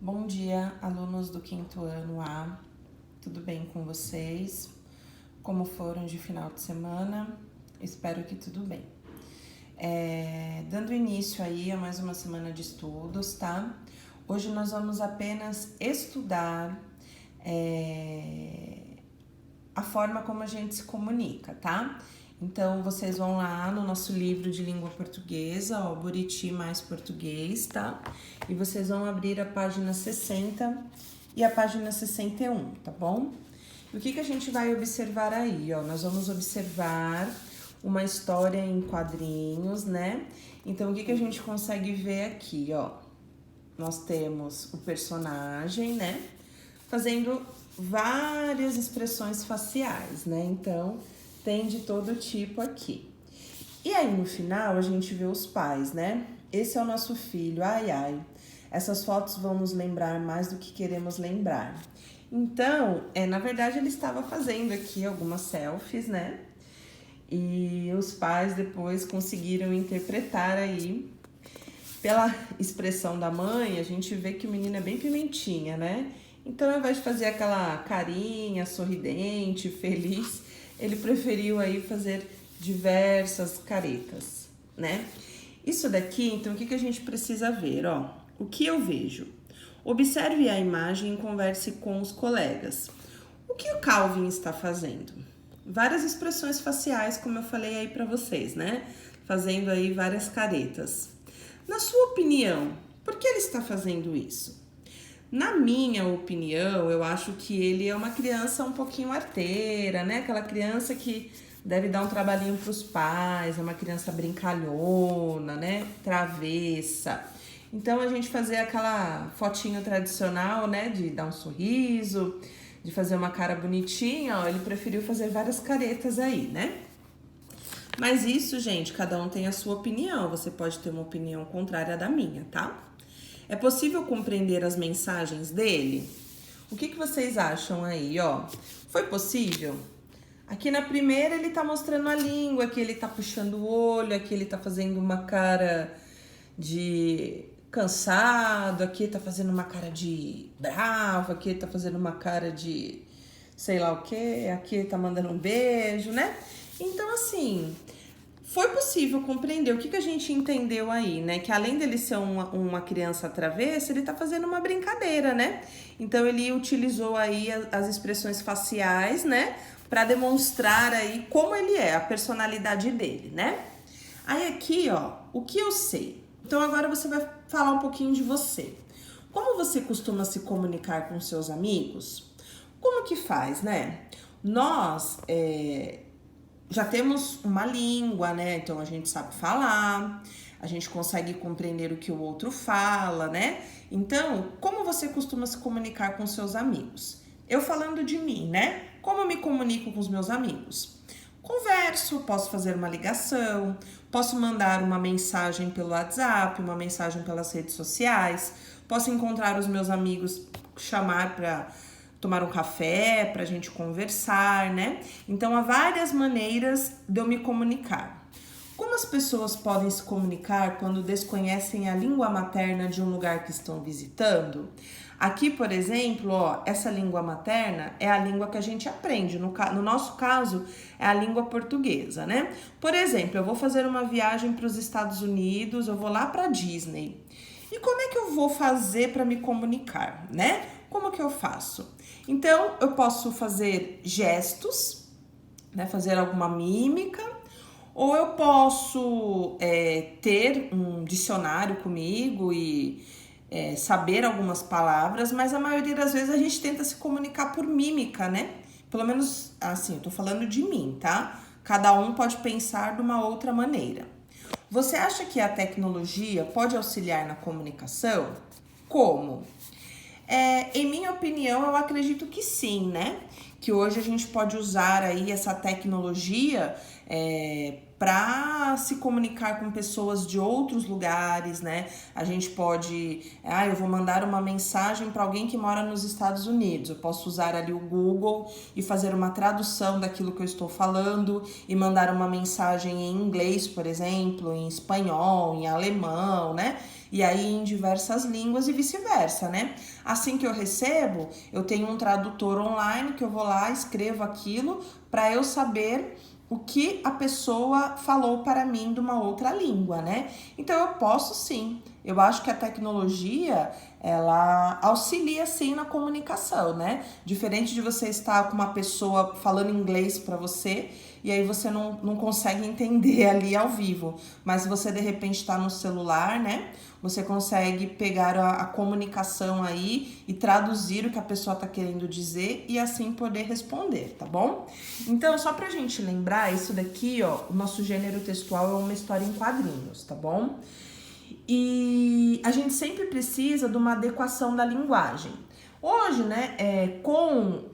Bom dia, alunos do quinto ano A, tudo bem com vocês? Como foram de final de semana? Espero que tudo bem. Dando início aí a mais uma semana de estudos, tá? Hoje nós vamos apenas estudar a forma como a gente se comunica, tá? Então, vocês vão lá no nosso livro de língua portuguesa, ó, Buriti mais português, tá? E vocês vão abrir a página 60 e a página 61, tá bom? E o que a gente vai observar aí, ó? Nós vamos observar uma história em quadrinhos, né? Então, o que a gente consegue ver aqui, ó? Nós temos o personagem, né? Fazendo várias expressões faciais, né? Então, tem de todo tipo aqui. E aí, no final, a gente vê os pais, né? Esse é o nosso filho, ai, ai. Essas fotos vão nos lembrar mais do que queremos lembrar. Então, na verdade, ele estava fazendo aqui algumas selfies, né? E os pais depois conseguiram interpretar aí. Pela expressão da mãe, a gente vê que o menino é bem pimentinha, né? Então, ao invés de fazer aquela carinha sorridente, feliz, ele preferiu aí fazer diversas caretas, né? Isso daqui, então, o que a gente precisa ver, ó? O que eu vejo? Observe a imagem e converse com os colegas. O que o Calvin está fazendo? Várias expressões faciais, como eu falei aí para vocês, né? Fazendo aí várias caretas. Na sua opinião, por que ele está fazendo isso? Na minha opinião, eu acho que ele é uma criança um pouquinho arteira, né? Aquela criança que deve dar um trabalhinho para os pais, é uma criança brincalhona, né? Travessa. Então, a gente fazer aquela fotinho tradicional, né? De dar um sorriso, de fazer uma cara bonitinha, ó. Ele preferiu fazer várias caretas aí, né? Mas isso, gente, cada um tem a sua opinião. Você pode ter uma opinião contrária da minha, tá? É possível compreender as mensagens dele? O que vocês acham aí, ó? Foi possível? Aqui na primeira ele tá mostrando a língua, aqui ele tá puxando o olho, aqui ele tá fazendo uma cara de cansado, aqui tá fazendo uma cara de bravo, aqui ele tá fazendo uma cara de sei lá o que, aqui ele tá mandando um beijo, né? Então, assim, foi possível compreender. O que a gente entendeu aí, né? Que além dele ser uma criança travessa, ele tá fazendo uma brincadeira, né? Então, ele utilizou aí as expressões faciais, né? Pra demonstrar aí como ele é, a personalidade dele, né? Aí aqui, ó, o que eu sei. Então, agora você vai falar um pouquinho de você. Como você costuma se comunicar com seus amigos? Como que faz, né? Nós, já temos uma língua, né? Então a gente sabe falar, a gente consegue compreender o que o outro fala, né? Então, como você costuma se comunicar com seus amigos? Eu falando de mim, né? Como eu me comunico com os meus amigos? Converso, posso fazer uma ligação, posso mandar uma mensagem pelo WhatsApp, uma mensagem pelas redes sociais, posso encontrar os meus amigos, chamar para tomar um café, pra gente conversar, né? Então, há várias maneiras de eu me comunicar. Como as pessoas podem se comunicar quando desconhecem a língua materna de um lugar que estão visitando? Aqui, por exemplo, ó, essa língua materna é a língua que a gente aprende. No nosso caso, é a língua portuguesa, né? Por exemplo, eu vou fazer uma viagem para os Estados Unidos, eu vou lá para Disney. E como é que eu vou fazer para me comunicar, né? Como que eu faço? Então, eu posso fazer gestos, né? Fazer alguma mímica, ou eu posso ter um dicionário comigo e saber algumas palavras, mas a maioria das vezes a gente tenta se comunicar por mímica, né? Pelo menos, assim, eu tô falando de mim, tá? Cada um pode pensar de uma outra maneira. Você acha que a tecnologia pode auxiliar na comunicação? Como? Em minha opinião, eu acredito que sim, né? Que hoje a gente pode usar aí essa tecnologia para se comunicar com pessoas de outros lugares, né? A gente pode, eu vou mandar uma mensagem para alguém que mora nos Estados Unidos. Eu posso usar ali o Google e fazer uma tradução daquilo que eu estou falando e mandar uma mensagem em inglês, por exemplo, em espanhol, em alemão, né? E aí em diversas línguas e vice-versa, né? Assim que eu recebo, eu tenho um tradutor online que eu vou lá, escrevo aquilo para eu saber o que a pessoa falou para mim de uma outra língua, né? Então eu posso sim. Eu acho que a tecnologia, ela auxilia sim na comunicação, né? Diferente de você estar com uma pessoa falando inglês para você e aí você não consegue entender ali ao vivo. Mas se você de repente está no celular, né? Você consegue pegar a comunicação aí e traduzir o que a pessoa está querendo dizer e assim poder responder, tá bom? Então, só pra gente lembrar, isso daqui, ó, o nosso gênero textual é uma história em quadrinhos, tá bom? E a gente sempre precisa de uma adequação da linguagem. Hoje, né, com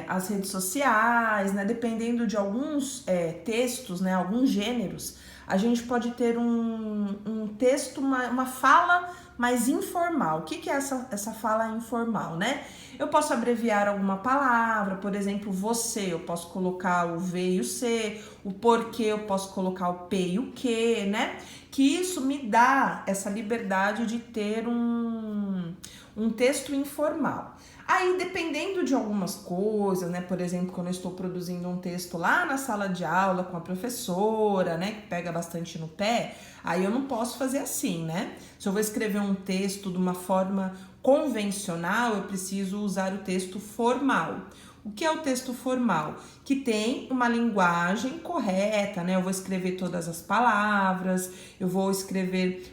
as redes sociais, né, dependendo de alguns textos, né, alguns gêneros, a gente pode ter um texto, uma fala mais informal. O que é essa fala informal, né? Eu posso abreviar alguma palavra, por exemplo, você, eu posso colocar o V e o C, o porquê eu posso colocar o P e o Q, né? Que isso me dá essa liberdade de ter um texto informal. Aí, dependendo de algumas coisas, né? Por exemplo, quando eu estou produzindo um texto lá na sala de aula com a professora, né? Que pega bastante no pé, aí eu não posso fazer assim, né? Se eu vou escrever um texto de uma forma convencional, eu preciso usar o texto formal. O que é o texto formal? Que tem uma linguagem correta, né? Eu vou escrever todas as palavras, eu vou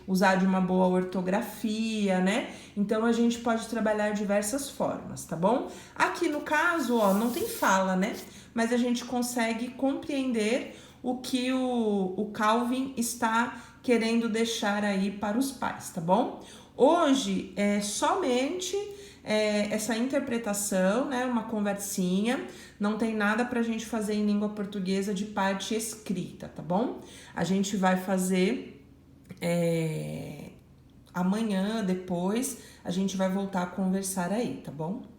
usar de uma boa ortografia, né? Então, a gente pode trabalhar diversas formas, tá bom? Aqui no caso, ó, não tem fala, né? Mas a gente consegue compreender o que o Calvin está querendo deixar aí para os pais, tá bom? Hoje é somente essa interpretação, né, uma conversinha, não tem nada pra gente fazer em língua portuguesa de parte escrita, tá bom? A gente vai fazer amanhã, depois, a gente vai voltar a conversar aí, tá bom?